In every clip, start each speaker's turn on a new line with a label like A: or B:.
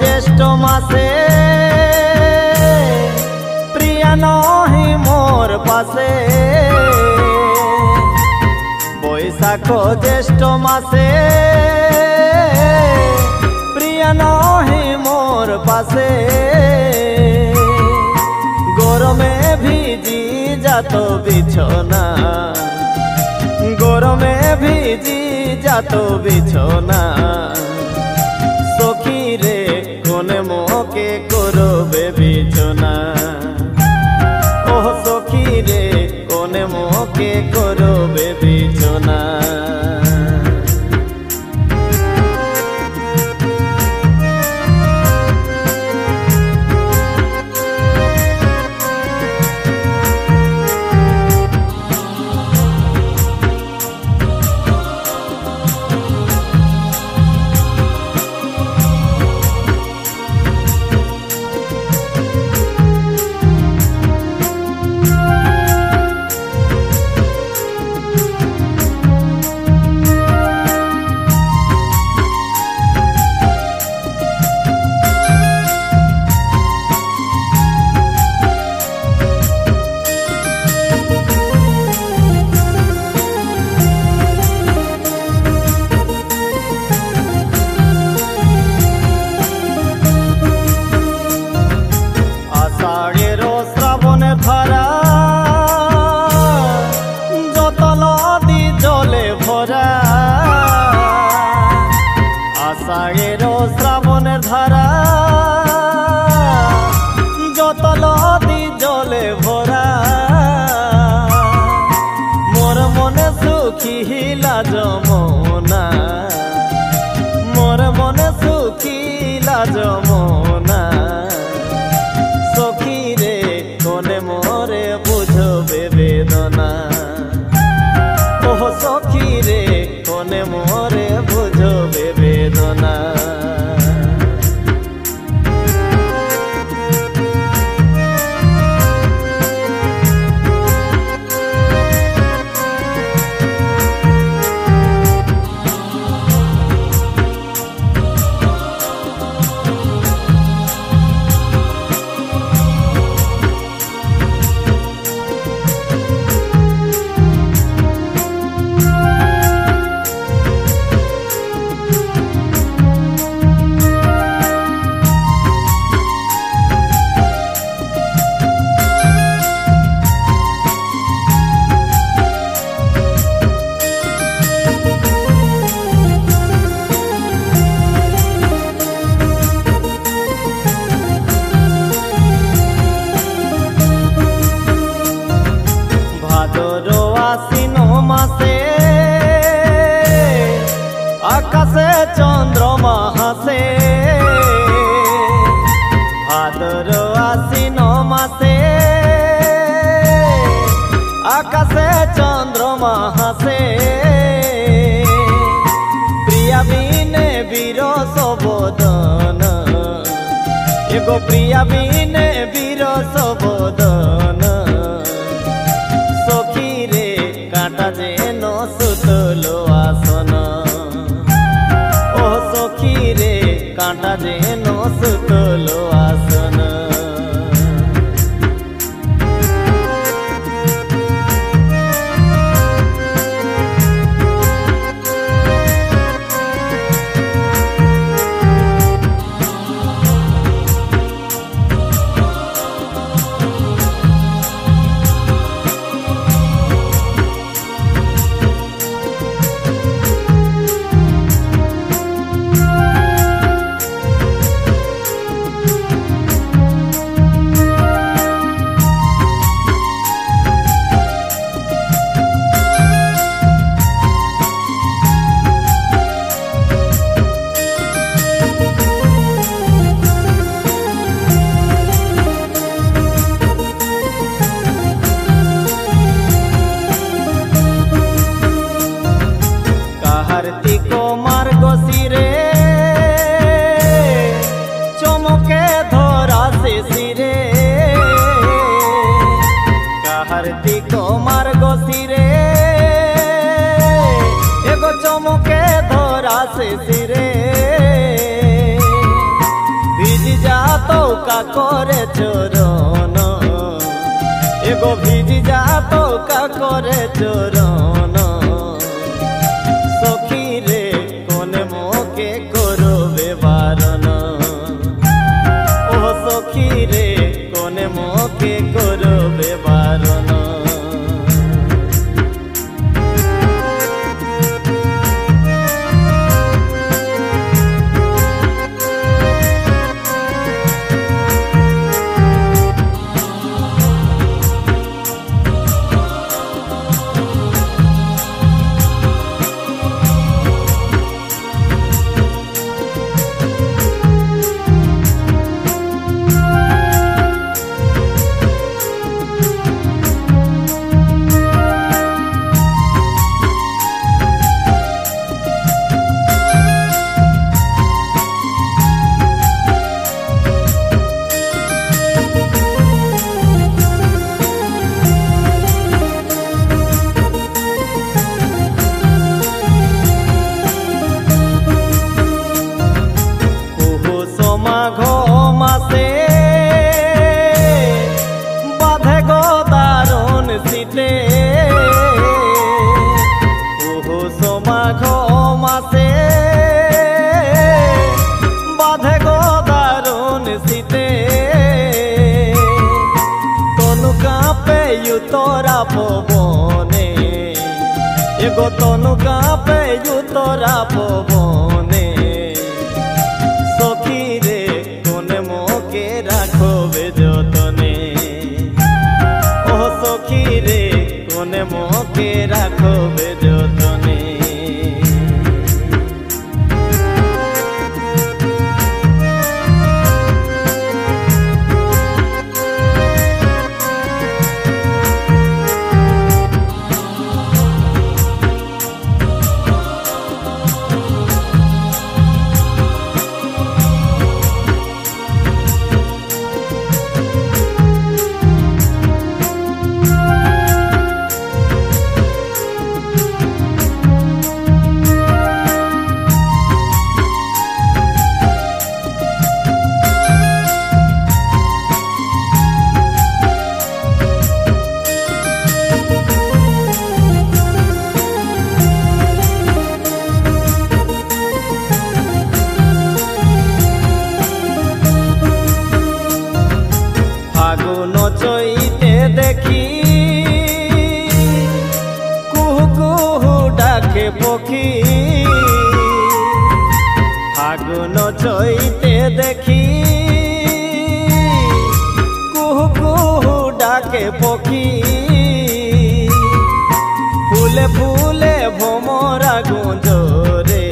A: জ্যেষ্ঠ মাসে প্রিয়া নহি মোর পাশে। বৈশাখ জ্যেষ্ঠ মাসে প্রিয়া নহি মোর পাশে। গরমে ভিজি যাত বিছনা, গরমে ভিজি যাত বিছনা। সখী রে কোনে মোকে করবে বিছনা, ও সখী রে কোনে মোকে করবে বিছনা। ধারা যত নদী জলে ভরা, আষাঢ়ের শ্রাবণের ধারা যত নদী জলে ভরা। মোর মনে সুখিলা যমুনা, মোর মনে সুখিলা যমুনা। সখী রে কোনে মোরে বুঝবে বেদনা, ও সখী রে কোনে মোরে বুঝবে বেদনা। মাসে আকাশে চন্দ্রমা হাসে, ভাদর আশ্বিন মাসে আকাশে চন্দ্রমা হাসে। প্রিয়া বিনে বিরস বদন, এগো প্রিয়া বিনে বিরস বদন। সখী রে কাঁটা যেন সুতল আসন, ও সখী রে কাঁটা যেন সুতল আসন। কার্তিক মার্গ শিরে চমকে ধরা শিরে, কার্তিক মার্গ শিরে এগো চমকে ধরা শিরে। করে চরণ এগো ভিজি যা তো করে চরণ সখী রে কোনে মোকে করবে বারণ ও সখী রে কোনে মোকে করবে বারণ মাসে বাঁধে গো দারুণ শীতে মাঘ মাসে বাঁধে গো দারুণ শীতে তনু কাঁপে তোরা পবনে এগো তনু কাঁপে তোরা পবনে সখী রে কোনে মোকে রাখবে যতনে ও সখী রে কোনে মোকে রাখবে যতনে চইতে দেখি কুহু কুহু ডাকে পক্ষী ফাগুন চইতে দেখি কুহু কুহু ডাকে পক্ষী ফুলে ফুলে ভমরা গুঞ্জরে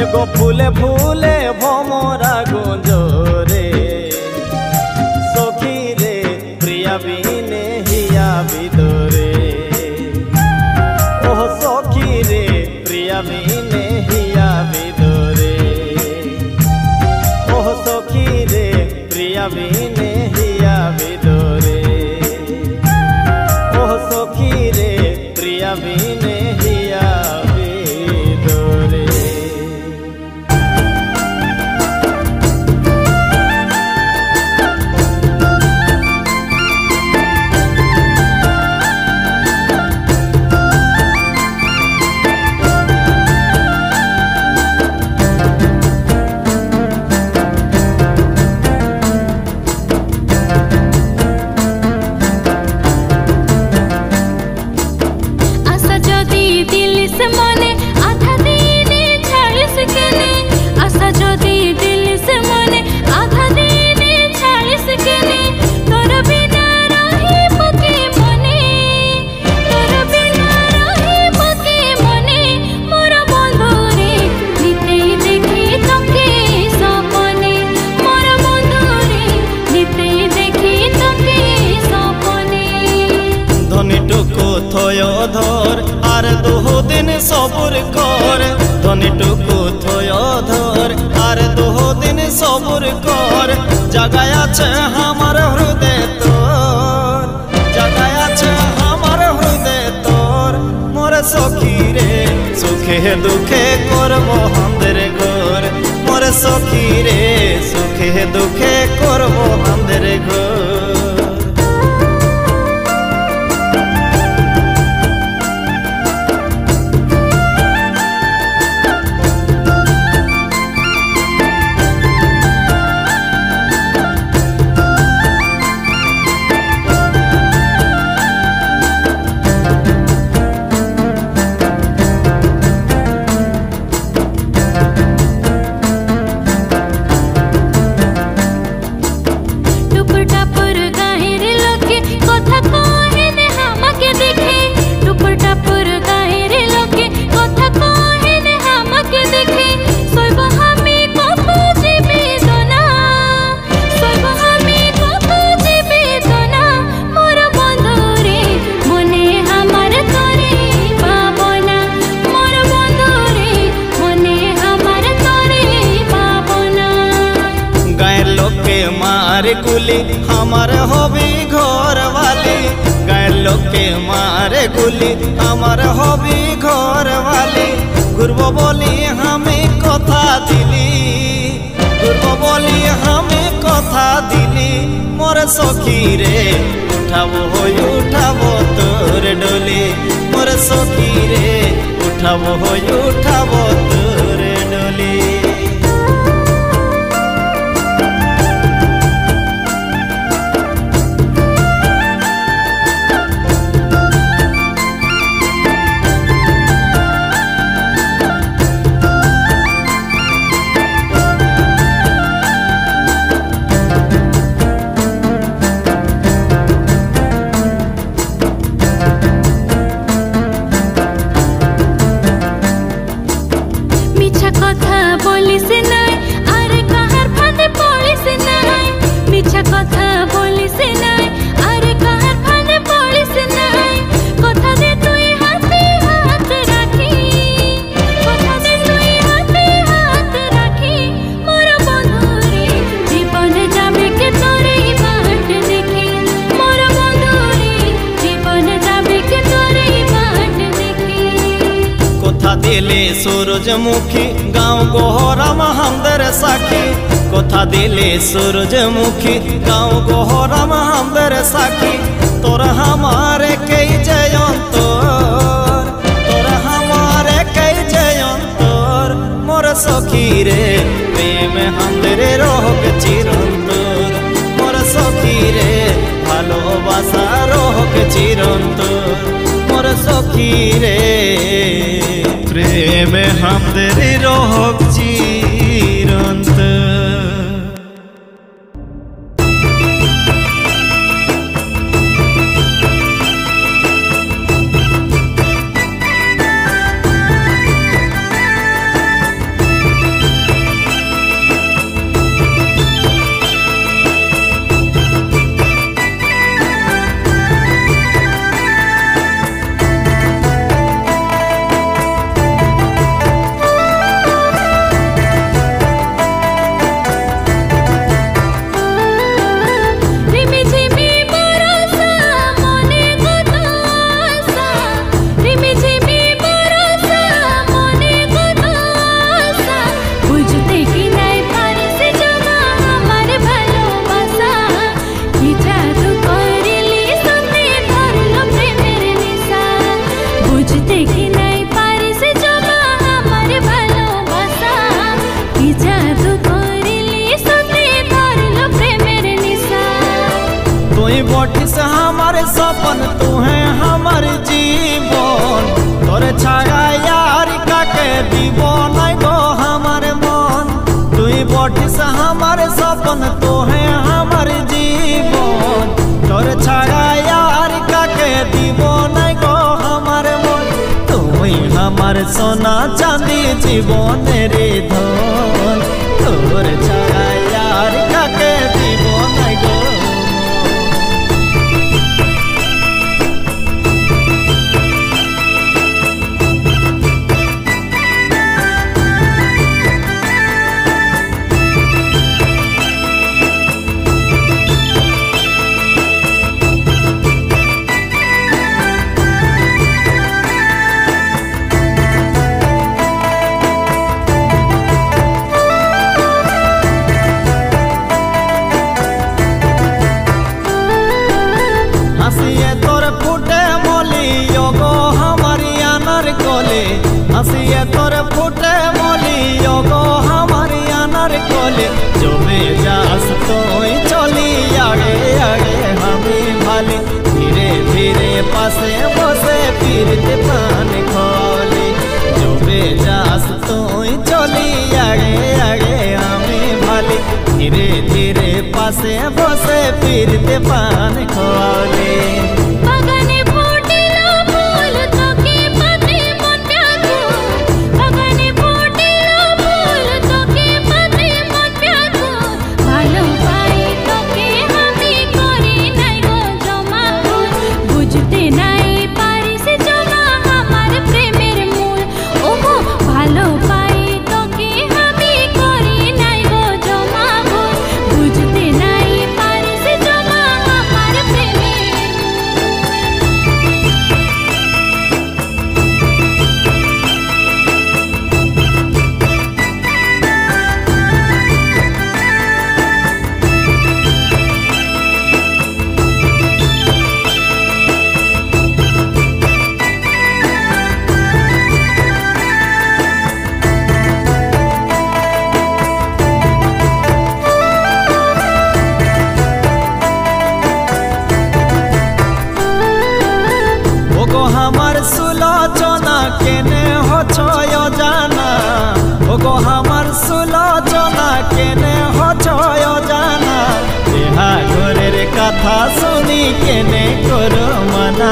A: এগো ফুলে ফুলে ভমরা গুঞ্জরে সখী রে প্রিয়া বিনে হিয়া বিদরে ও সখী রে প্রিয়া বিনে হিয়া বিদরে ও সখী রে প্রিয়া বিনে হিয়া বিদরে ও সখী রে প্রিয়া বিনে হিয়া বিদরে ধর আর দুদিন সবুর কর ধনীটুকু থয় ধর আর দুদিন সবুর কর জাগায় আছে আমার হৃদয় তোর জাগায় আছে আমার হৃদয় তোর মোরে সখী রে সুখে দুঃখে করব হামদের ঘর মোরে सखी रे सुखे दुखे करबो हमদের ঘর। मारे गुली हमार हबी घर वाली गाय लोग के मारे गुली हमार हबी घर वाली घुरबो बोली हमें कथा दिली घुरबो बोली हमें कथा दिली मोर सखी रे उठाबो हो उठाबो तोर डोली मोर सखी रे उठाबो हो उठाबो तोर डोली।
B: কথা বলিস নাই আর কাহার ফাঁদে পড়িস নাই মিছা কথা বলিস নাই আর কাহার ফাঁদে পড়িস নাই কথা দে তুই হাতে হাত রাখি কথা দে তুই হাতে হাত রাখি মোর বন্ধুরে জীবনে যাবে কে তোরে বাট দেখি মোর বন্ধুরে জীবনে যাবে কে তোরে বাট দেখি।
A: কথা দিলে सूरजमुखी गाँव गोहराम हमदर साखी कथा दिले सूरजमुखी गाँव गोहराम हमदर साखी तोर हमारे कई जयंतर तोर हमारे कई जयंतर मोर सखी रे प्रेम हमदर रोग चिरंतर मोर सखी रे भालोबासा रोग चिरंतर मोर सखी रे प्रेम हमদের রোগ চিরন্তর। तुई बठिस हमारे सपन तू है हमार जीवन तोरे छाया यार काके दीवन गो हमार मन तुई बठिस हमारे सपन तू है हमार जीवन तोरे छाया यार काके दीवन गो हमार मन तुई हमार सोना चांदी जीवन रे धन तोरे छाया यार काके दीवन गो। हसिए तोर फुटे मोली गो हमारी अनार कोली जबे जास तो चली आगे आगे हमें भाली धीरे धीरे पासे बसे पीरते पान खोली जबे जास तो चली आगे आगे हमें भाली धीरे धीरे पासे बसे पीरते पान खोली हमार सुलोचना केने हो छयो जाना ओगो हमार सुलोचना केने हो छयो जाना देहा घरेर कथा सुनी केने करो मना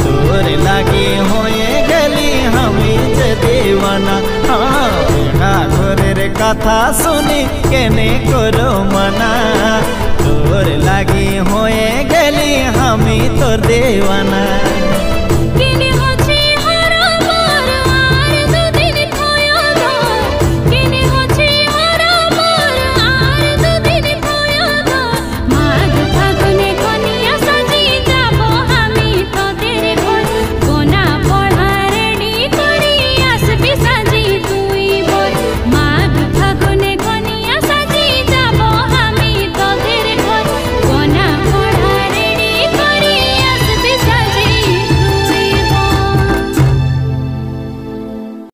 A: तोर लागी होए गेली हमी जे दीवाना देहा घरेर कथा सुनी केने करो मना तोर लागी होए गेली हमी तोर दीवाना।